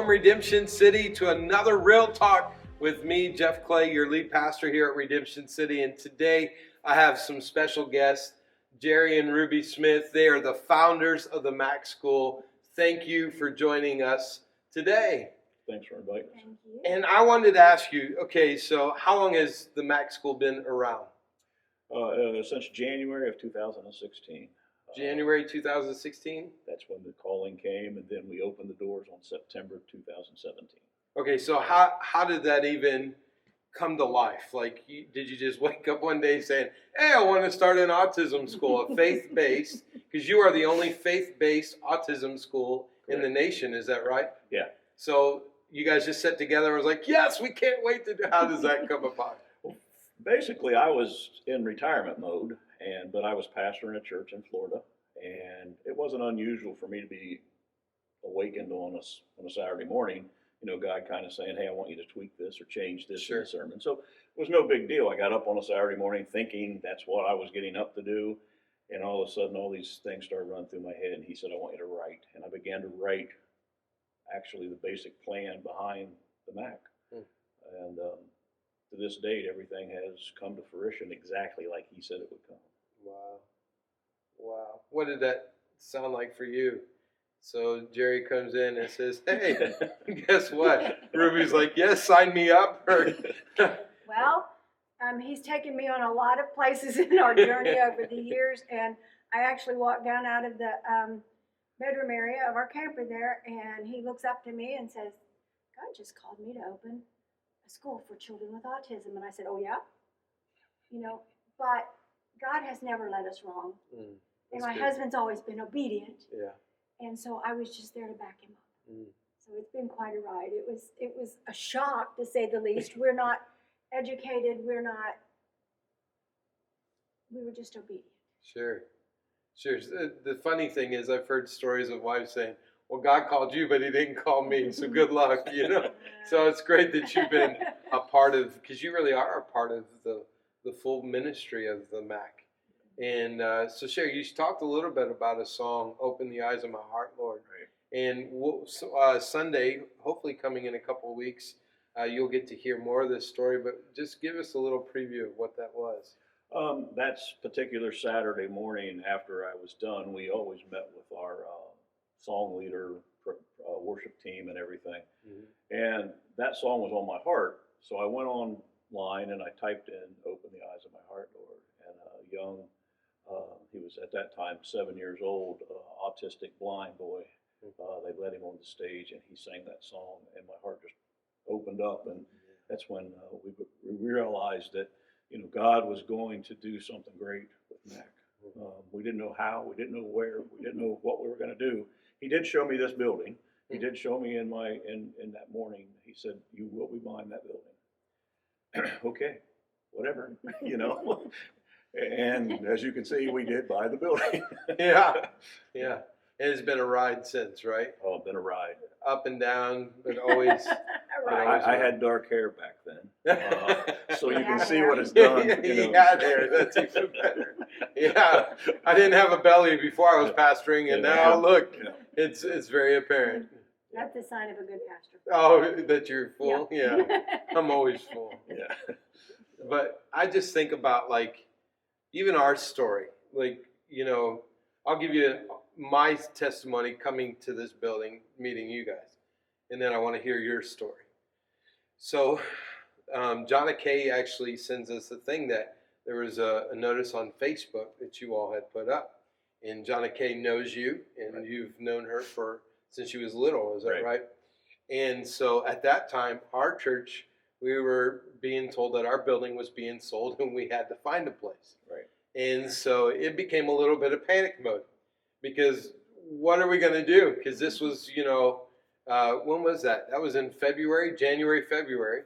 Welcome, Redemption City, to another Real Talk with me, Jeff Clay, your lead pastor here at Redemption City. And today I have some special guests, Jerry and Ruby Smith. They are the founders of the Mac School. Thank you for joining us today. Thanks for inviting us. Thank you. And I wanted to ask you, okay, so how long has the Mac School been around? Since January of 2016. January 2016? That's when the calling came, and then we opened the doors on September 2017. Okay, so how did that even come to life? Like, did you just wake up one day saying, hey, I want to start an autism school, a faith-based, because you are the only faith-based autism school in the nation, is that right? Yeah. So you guys just sat together and was like, yes, we can't wait to do. How does that come about? Well, basically, I was in retirement mode, but I was pastoring a church in Florida, and it wasn't unusual for me to be awakened on a Saturday morning. You know, God kind of saying, hey, I want you to tweak this or change this in the sermon. So it was no big deal. I got up on a Saturday morning thinking that's what I was getting up to do. And all of a sudden, all these things started running through my head. And he said, I want you to write. And I began to write actually the basic plan behind the Mac. And to this date, everything has come to fruition exactly like he said it would come. Wow. Wow. What did that sound like for you? So Jerry comes in and says, hey, guess what? Ruby's like, yes, sign me up. Well, he's taken me on a lot of places in our journey over the years, and I actually walked down out of the bedroom area of our camper there, and he looks up to me and says, God just called me to open a school for children with autism. And I said, oh, yeah? You know, but God has never led us wrong. And my husband's always been obedient. Yeah. And so I was just there to back him up. So it's been quite a ride. It was a shock, to say the least. We're not educated. We were just obedient. Sure. The funny thing is, I've heard stories of wives saying, well, God called you, but he didn't call me, so good luck, you know. So it's great that you've been a part of, because you really are a part of the full ministry of the Mac. And so, Sherry, you talked a little bit about a song, Open the Eyes of My Heart, Lord. Right. And Sunday, hopefully coming in a couple of weeks, you'll get to hear more of this story, but just give us a little preview of what that was. That particular Saturday morning after I was done, we always met with our song leader, worship team and everything. And that song was on my heart. So I went online and I typed in Open the Eyes of My Heart, Lord. And a young, he was at that time 7 years old, autistic blind boy. They led him on the stage and he sang that song and my heart just opened up. And that's when we realized that, you know, God was going to do something great with Mac. We didn't know how, we didn't know where, we didn't know what we were going to do. He did show me this building. He did show me in that morning. He said, "You will be buying that building." Okay, whatever, you know. And as you can see, we did buy the building. Yeah. It's been a ride since, right? Oh, been a ride. Up and down, but always. I had dark hair back then, so you can see what it's done. You know. He had hair. That's even better. Yeah, I didn't have a belly before I was pastoring, and now look, it's very apparent. That's the sign of a good pastor. Oh, that you're full? Yeah. I'm always full. Yeah. But I just think about, like, even our story. Like, you know, I'll give you my testimony coming to this building, meeting you guys. And then I want to hear your story. So John Kay actually sends us a thing that there was a notice on Facebook that you all had put up. And John Kay knows you, and you've known her since she was little. Is that right? And so at that time, our church, we were being told that our building was being sold and we had to find a place. Right. And so it became a little bit of panic mode because what are we going to do? Because this was, you know, when was that? That was in January, February.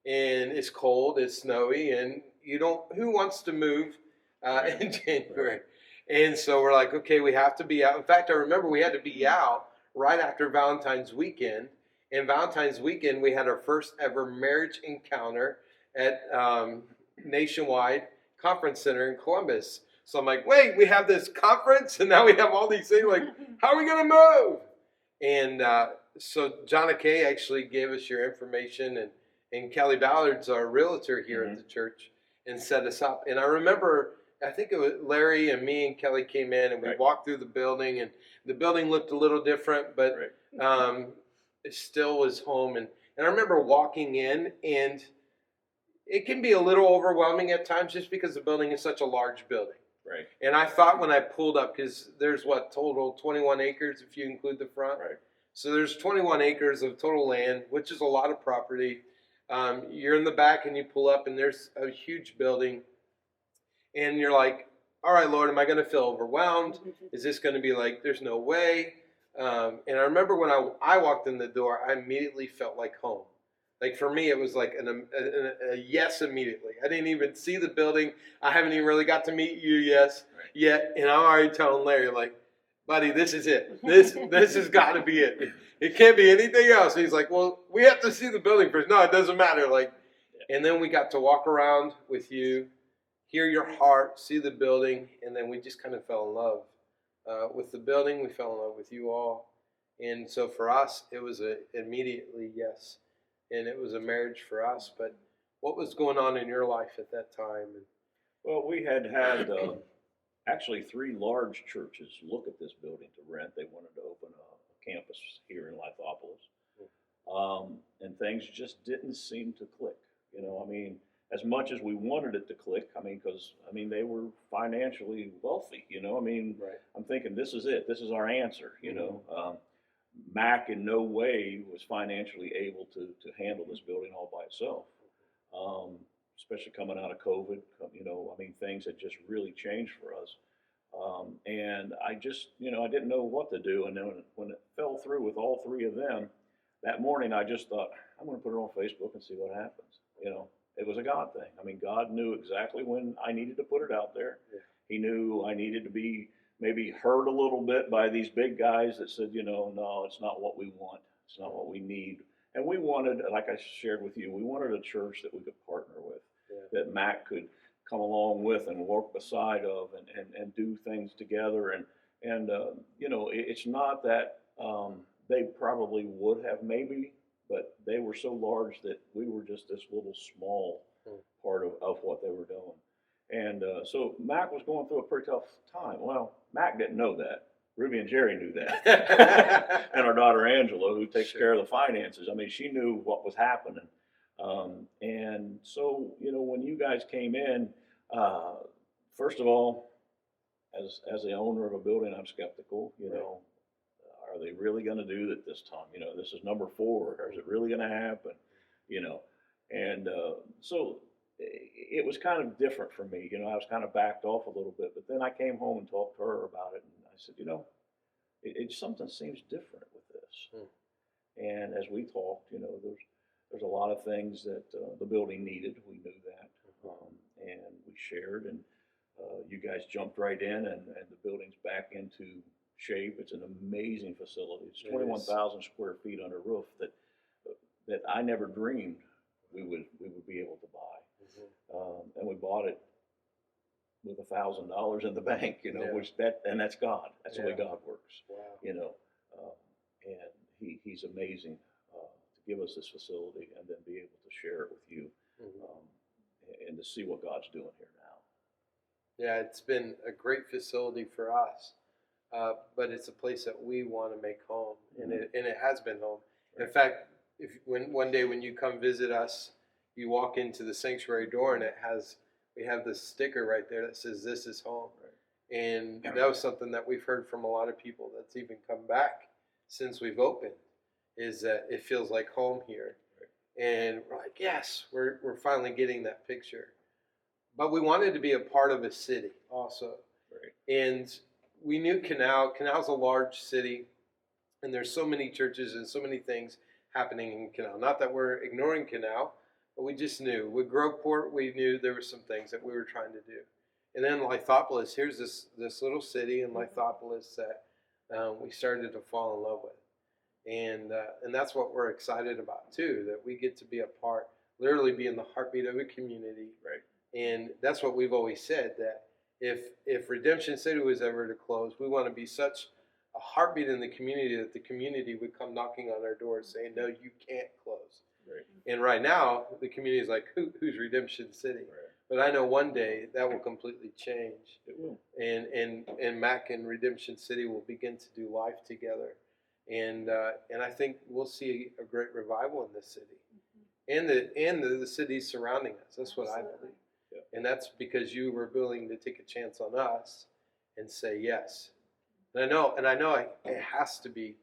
And it's cold, it's snowy, and who wants to move in January? And so we're like, okay, we have to be out. In fact, I remember we had to be out right after Valentine's weekend. And Valentine's weekend, we had our first ever marriage encounter at Nationwide Conference Center in Columbus. So I'm like, wait, we have this conference and now we have all these things. Like, how are we going to move? And so Jonna Kay actually gave us your information, and Kelly Ballard's our realtor here at the church, and set us up. And I remember, I think it was Larry and me and Kelly came in, and we walked through the building, and the building looked a little different, but it still was home. And I remember walking in, and it can be a little overwhelming at times just because the building is such a large building. Right. And I thought when I pulled up, because there's total 21 acres if you include the front. Right. So there's 21 acres of total land, which is a lot of property. You're in the back and you pull up and there's a huge building. And you're like, all right, Lord, am I going to feel overwhelmed? Is this going to be like, there's no way? And I remember when I walked in the door, I immediately felt like home. Like for me, it was like a yes immediately. I didn't even see the building. I haven't even really got to meet you yet. And I'm already telling Larry, like, buddy, this is it. This has got to be it. It can't be anything else. And he's like, well, we have to see the building first. No, it doesn't matter. Like, and then we got to walk around with you, hear your heart, see the building, and then we just kind of fell in love with the building. We fell in love with you all. And so for us, it was immediately yes. And it was a marriage for us. But what was going on in your life at that time? Well, we had actually 3 large churches look at this building to rent. They wanted to open a campus here in Lithopolis. And things just didn't seem to click. You know, I mean, as much as we wanted it to click, I mean, because, I mean, they were financially wealthy, you know. I mean, I'm thinking, this is it. This is our answer, you know. Mac in no way was financially able to handle this building all by itself, especially coming out of COVID. You know, I mean, things had just really changed for us. And I just, you know, I didn't know what to do. And then when it fell through with all 3 of them, that morning I just thought, I'm going to put it on Facebook and see what happens. You know, it was a God thing. I mean, God knew exactly when I needed to put it out there. He knew I needed to be maybe heard a little bit by these big guys that said, you know, no, it's not what we want. It's not what we need. And we wanted, like I shared with you, we wanted a church that we could partner with, that Mac could come along with and work beside of and do things together. And you know, it's not that they probably would have maybe, but they were so large that we were just this little small part of what they were doing. And so Mac was going through a pretty tough time. Well, Mac didn't know that. Ruby and Jerry knew that. And our daughter Angela, who takes care of the finances, I mean, she knew what was happening. And so, you know, when you guys came in, first of all, as the owner of a building, I'm skeptical, you know. Are they really going to do that this time? You know, this is number 4. Or is it really going to happen? You know, and so it was kind of different for me. You know, I was kind of backed off a little bit, but then I came home and talked to her about it, and I said, you know, something seems different with this. And as we talked, you know, there's a lot of things that the building needed. We knew that, and we shared, and you guys jumped right in, and the building's back into shape. It's an amazing facility. It's 21,000 square feet under roof that I never dreamed we would be able to buy. And we bought it with $1,000 in the bank, you know, and that's God. That's the way God works. You know, and he's amazing to give us this facility and then be able to share it with you, and to see what God's doing here now. Yeah, it's been a great facility for us, but it's a place that we want to make home, and it has been home. In fact, when one day when you come visit us, you walk into the sanctuary door and we have this sticker right there that says "This is home," and that was something that we've heard from a lot of people that's even come back since we've opened, is that it feels like home here, and we're like, yes, we're finally getting that picture. But we wanted to be a part of a city also, and we knew Canal's a large city, and there's so many churches and so many things happening in Canal. Not that we're ignoring Canal, but we just knew. With Groveport, we knew there were some things that we were trying to do. And then Lithopolis, here's this little city in Lithopolis that we started to fall in love with. And that's what we're excited about too, that we get to be a part, literally be in the heartbeat of a community. And that's what we've always said, that if Redemption City was ever to close, we want to be such a heartbeat in the community, that the community would come knocking on our doors saying, no, you can't close. Right. And right now, the community is like, who's Redemption City? Right. But I know one day that will completely change. It will. And Mac and Redemption City will begin to do life together. And I think we'll see a great revival in this city. And the cities surrounding us. That's what I believe. Yeah. And that's because you were willing to take a chance on us and say yes. And I know it has to be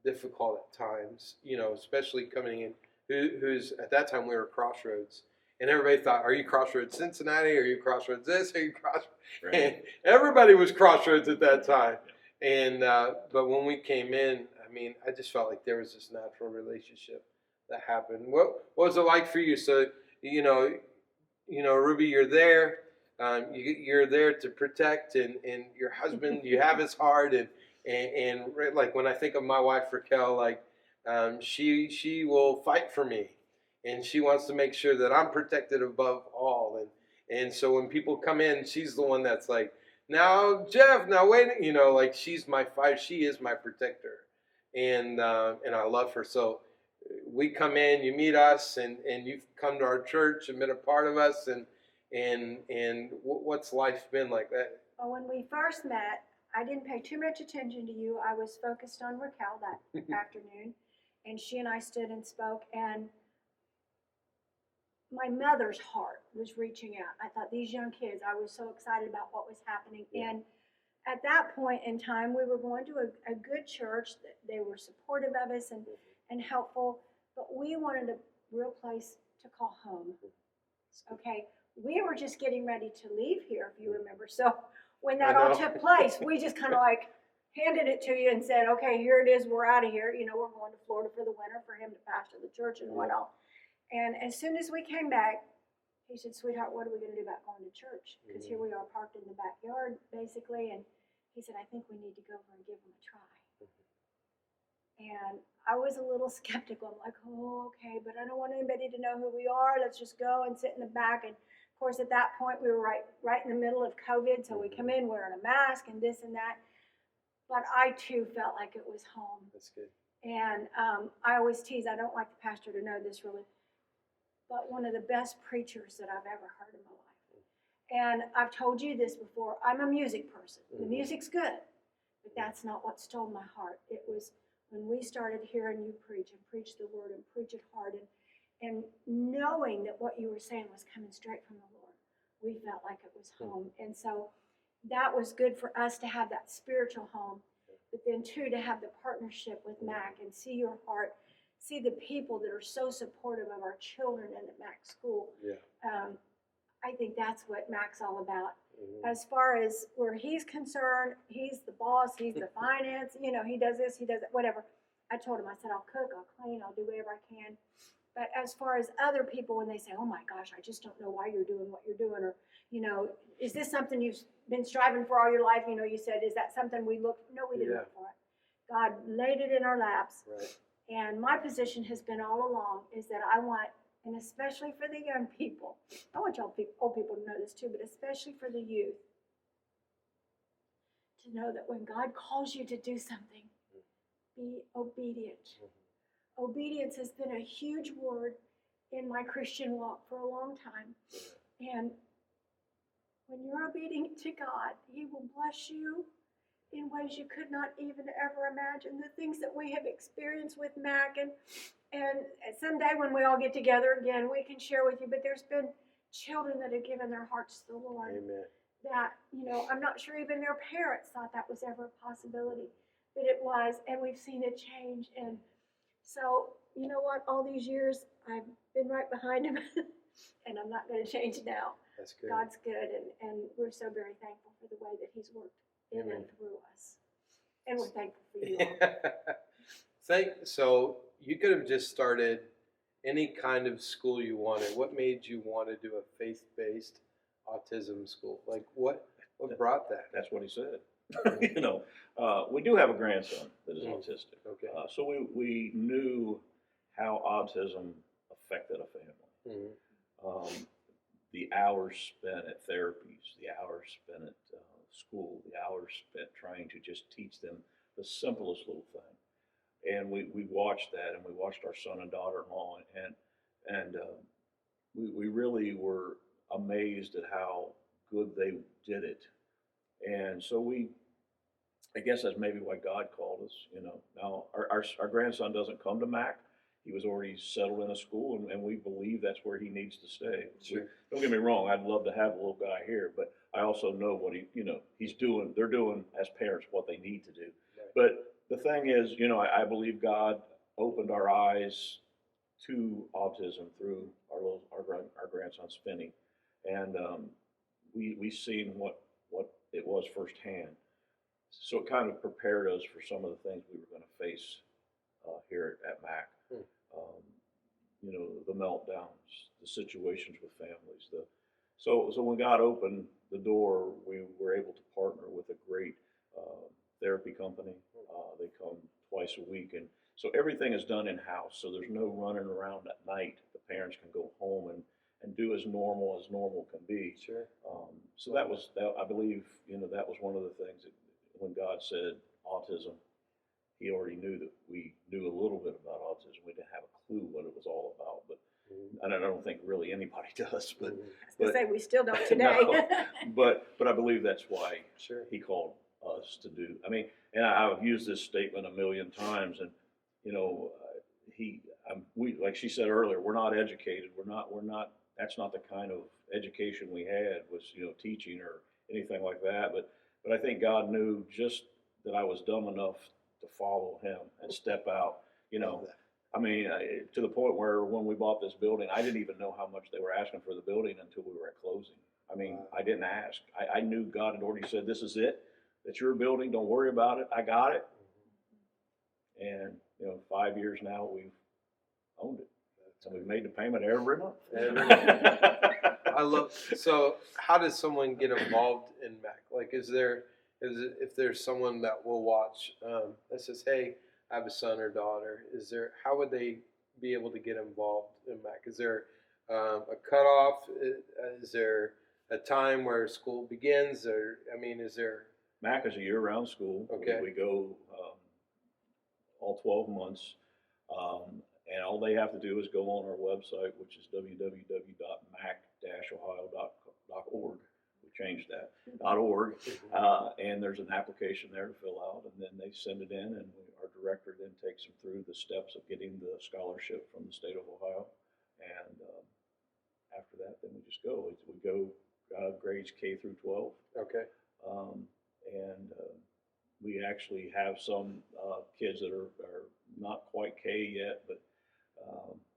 difficult at times, especially coming in, who's at that time we were Crossroads. And everybody thought, are you Crossroads Cincinnati? Are you Crossroads this? Are you Crossroads? Right. And everybody was Crossroads at that time. And but when we came in, I just felt like there was this natural relationship that happened. What was it like for you? So, Ruby, you're there. You're there to protect, and your husband, you have his heart, and like when I think of my wife Raquel, like she will fight for me, and she wants to make sure that I'm protected above all, and so when people come in, she's the one that's like, now Jeff, now wait, like she's my fight, she is my protector, and I love her. So we come in, you meet us, and you've come to our church and been a part of us, and what's life been like that? Well, when we first met, I didn't pay too much attention to you. I was focused on Raquel that afternoon, and she and I stood and spoke, and my mother's heart was reaching out. I thought, these young kids, I was so excited about what was happening. Yeah. And at that point in time, we were going to a good church. They were supportive of us and helpful, but we wanted a real place to call home. Okay. We were just getting ready to leave here, if you remember. So when that all took place, we just kind of like handed it to you and said, okay, here it is. We're out of here. We're going to Florida for the winter for him to pastor the church and what all. And as soon as we came back, he said, sweetheart, what are we going to do about going to church? Because here we are parked in the backyard, basically. And he said, I think we need to go over and give him a try. And I was a little skeptical. I'm like, oh, okay, but I don't want anybody to know who we are. Let's just go and sit in the back. And of course, at that point, we were right in the middle of COVID, so we come in wearing a mask and this and that. But I, too, felt like it was home. That's good. And I always tease, I don't like the pastor to know this really, but one of the best preachers that I've ever heard in my life. And I've told you this before, I'm a music person. The music's good, but that's not what stole my heart. It was when we started hearing you preach and preach the word and preach it hard and knowing that what you were saying was coming straight from the Lord, we felt like it was home. And so that was good for us to have that spiritual home, but then too to have the partnership with Mac and see your heart, see the people that are so supportive of our children in the Mac school. Yeah. I think that's what Mac's all about. As far as where he's concerned, he's the boss, he's the finance, he does this, he does that, whatever. I told him, I said, I'll cook, I'll clean, I'll do whatever I can. But as far as other people, when they say, oh my gosh, I just don't know why you're doing what you're doing, or, is this something you've been striving for all your life? You said, is that something we looked? No, we didn't look for it. God laid it in our laps. Right. And my position has been all along is that I want, and especially for the young people, I want y'all old people to know this too, but especially for the youth, to know that when God calls you to do something, be obedient. Obedience has been a huge word in my Christian walk for a long time. And when you're obedient to God, He will bless you in ways you could not even ever imagine. The things that we have experienced with Mac, and someday when we all get together again, we can share with you, but there's been children that have given their hearts to the Lord. Amen. That, I'm not sure even their parents thought that was ever a possibility, but it was, and we've seen it change. And so, you know what, all these years, I've been right behind him, and I'm not going to change now. That's good. God's good, and we're so very thankful for the way that He's worked in and through us. And we're thankful for you all. So you could have just started any kind of school you wanted. What made you want to do a faith-based autism school? Like what brought that? That's what he said. We do have a grandson that is autistic. Okay. So we knew how autism affected a family. The hours spent at therapies, the hours spent at school, the hours spent trying to just teach them the simplest little thing. And we watched that, and we watched our son and daughter-in-law, and we really were amazed at how good they did it. And so I guess that's maybe why God called us, you know. Now, our grandson doesn't come to Mac. He was already settled in a school, and we believe that's where he needs to stay. Sure. Don't get me wrong, I'd love to have a little guy here, but I also know what he's doing. They're doing as parents what they need to do. Right. But the thing is, you know, I believe God opened our eyes to autism through our grandson Spinny, and we seen what it was firsthand. So it kind of prepared us for some of the things we were going to face here at Mac. You know, the meltdowns, the situations with families. So when God opened the door, we were able to partner with a great therapy company. They come twice a week, and so everything is done in-house. So there's no running around at night. The parents can go home and do as normal can be. Sure. So that, I believe, you know, that was one of the things that when God said autism, he already knew that we knew a little bit about autism. We didn't have a clue what it was all about, but and I don't think really anybody does. But I was going to say, we still don't today. No, but I believe that's why Sure. he called us to do. I mean, and I've used this statement a million times, and you know, we like she said earlier, we're not educated. We're not. That's not the kind of education we had, was, you know, teaching or anything like that. But I think God knew just that I was dumb enough to follow him and step out. You know, I mean, to the point where when we bought this building, I didn't even know how much they were asking for the building until we were at closing. I mean, I didn't ask. I knew God had already said, this is it. It's your building. Don't worry about it. I got it. And, you know, 5 years now, we've owned it. So we've made the payment every month. I love. So, how does someone get involved in Mac? Like, if there's someone that will watch that says, "Hey, I have a son or daughter," how would they be able to get involved in Mac? Is there a cutoff? Is there a time where school begins? Or, I mean, is there? Mac is a year-round school. Okay. We go all 12 months. And all they have to do is go on our website, which is www.mac-ohio.org. We changed that, .org. And there's an application there to fill out, and then they send it in, and our director then takes them through the steps of getting the scholarship from the state of Ohio. And after that, then we just go. We go grades K through 12. Okay. And we actually have some kids that are not quite K yet, but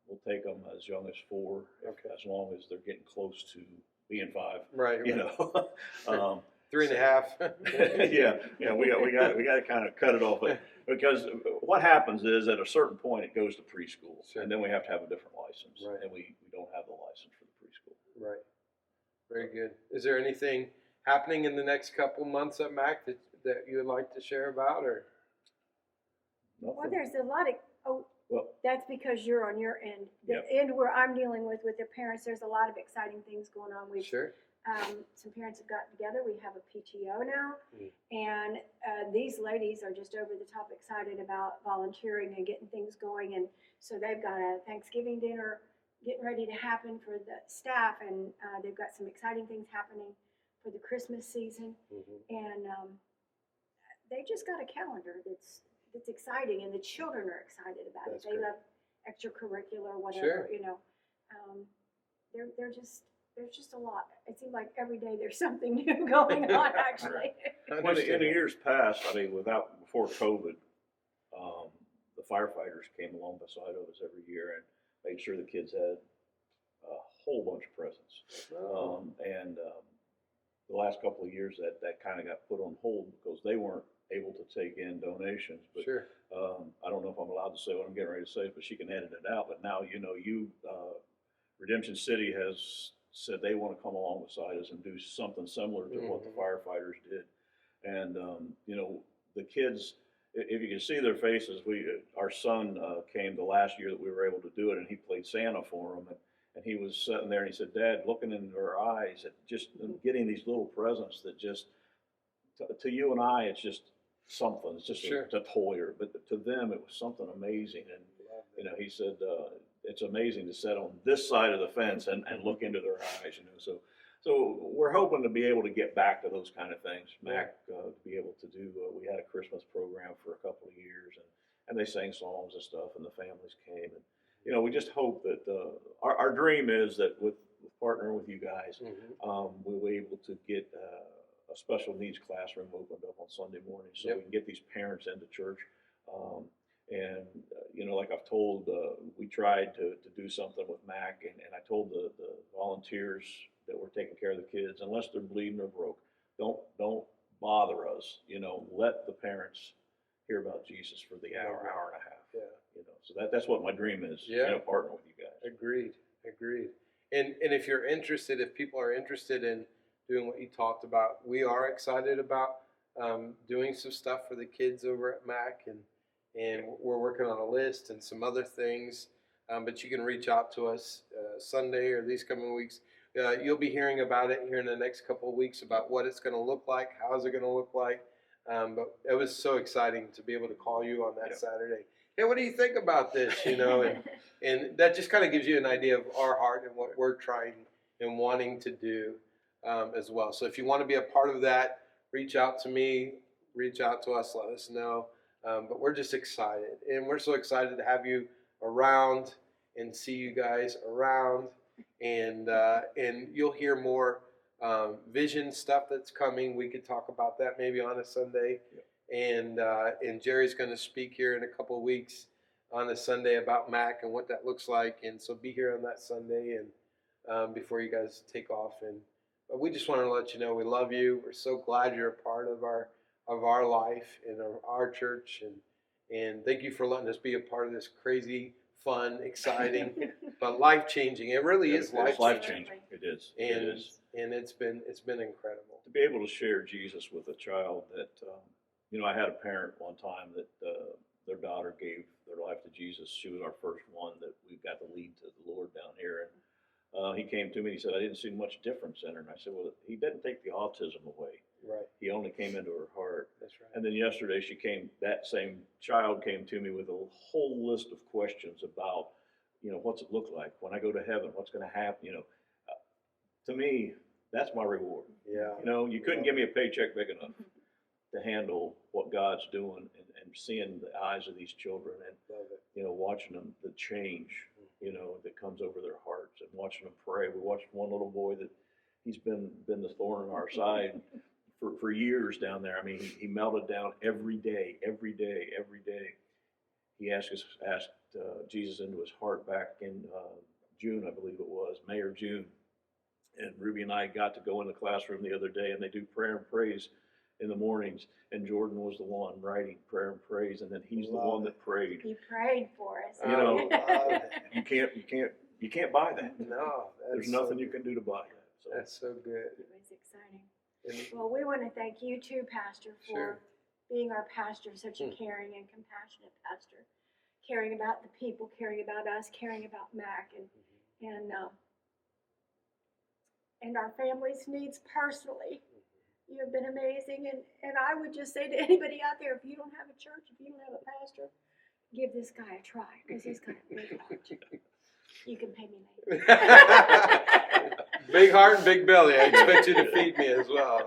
we'll take them as young as 4, as long as they're getting close to being 5. Right. You know, 3.5. yeah. We got to kind of cut it off, because what happens is at a certain point it goes to preschool, Sure. and then we have to have a different license, Right. and we don't have the license for the preschool. Right. Very good. Is there anything happening in the next couple months at Mac that you would like to share about, or? Well, there's a lot of, Well, that's because you're on your end. The end where I'm dealing with the parents, there's a lot of exciting things going on. Sure. Some parents have gotten together. We have a PTO now, and these ladies are just over the top excited about volunteering and getting things going. And so they've got a Thanksgiving dinner getting ready to happen for the staff, and they've got some exciting things happening for the Christmas season. And they just got a calendar that's exciting, and the children are excited about That's it. They great. love extracurricular, whatever, Sure. you know. There's just a lot. It seems like every day there's something new going on, actually. Well, in the years past, I mean, before COVID, the firefighters came along beside us every year and made sure the kids had a whole bunch of presents. And the last couple of years, that kind of got put on hold because they weren't able to take in donations. But Sure. I don't know if I'm allowed to say what I'm getting ready to say, but she can edit it out. But now, you know, Redemption City has said they want to come along beside us and do something similar to what the firefighters did. And, you know, the kids, if you can see their faces, our son came the last year that we were able to do it, and he played Santa for them. And he was sitting there and he said, "Dad, looking into her eyes at just getting these little presents that just, to you and I, it's just something. It's just Sure. a toy, but to them it was something amazing. And you know, he said it's amazing to sit on this side of the fence and look into their eyes. You know, so we're hoping to be able to get back to those kind of things. Mac to be able to do. We had a Christmas program for a couple of years, and they sang songs and stuff, and the families came. And you know, we just hope that our dream is that with partnering with you guys, we'll be able to get a special needs classroom opened up on Sunday morning, so we can get these parents into church. And you know, like I've told, we tried to do something with Mac, and I told the volunteers that were taking care of the kids, unless they're bleeding or broke, don't bother us. You know, let the parents hear about Jesus for the hour and a half. Yeah. You know, so that's what my dream is. Yeah. You know, partner with you guys. Agreed. And if you're interested, if people are interested in doing what you talked about, we are excited about doing some stuff for the kids over at Mac, and we're working on a list and some other things. But you can reach out to us Sunday or these coming weeks. You'll be hearing about it here in the next couple of weeks about what it's going to look like, how is it going to look like. But it was so exciting to be able to call you on that Saturday. Hey, what do you think about this? You know, and that just kind of gives you an idea of our heart and what we're trying and wanting to do as well. So if you want to be a part of that, reach out to me, reach out to us, let us know. But we're just excited, and we're so excited to have you around and see you guys around, and you'll hear more vision stuff that's coming. We could talk about that maybe on a Sunday. And Jerry's going to speak here in a couple of weeks on a Sunday about Mac and what that looks like. And so be here on that Sunday and before you guys take off. But we just want to let you know we love you. We're so glad you're a part of our life and of our church. And thank you for letting us be a part of this crazy, fun, exciting, but life-changing. It really is life-changing. It is. And it's been incredible to be able to share Jesus with a child that. You know, I had a parent one time that their daughter gave their life to Jesus. She was our first one that we got to lead to the Lord down here. And he came to me and he said, I didn't see much difference in her. And I said, well, he didn't take the autism away. Right. He only came into her heart. That's right. And then yesterday that same child came to me with a whole list of questions about, you know, what's it look like when I go to heaven? What's going to happen? You know, to me, that's my reward. Yeah. You know, you couldn't give me a paycheck big enough to handle what God's doing and seeing the eyes of these children and, you know, watching them, the change, you know, that comes over their hearts and watching them pray. We watched one little boy that he's been the thorn in our side for years down there. I mean, he melted down every day. He asked Jesus into his heart back in June, I believe it was, May or June. And Ruby and I got to go in the classroom the other day, and they do prayer and praise in the mornings, and Jordan was the one writing prayer and praise, and then he's the one that prayed. He prayed for us. You know, you can't buy that. No, there's nothing you can do to buy that. So. That's so good. It was exciting. Well, we want to thank you too, Pastor, for being our pastor, such a caring and compassionate pastor, caring about the people, caring about us, caring about Mac, and our family's needs personally. You have been amazing, and I would just say to anybody out there, if you don't have a church, if you don't have a pastor, give this guy a try, because he's got a big heart. You can pay me later. Big heart and big belly. I expect you to feed me as well.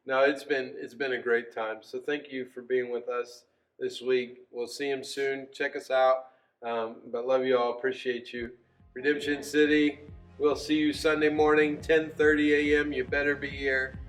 No, it's been a great time. So thank you for being with us this week. We'll see him soon. Check us out. But love you all. Appreciate you. Redemption City. We'll see you Sunday morning, 10:30 a.m. You better be here.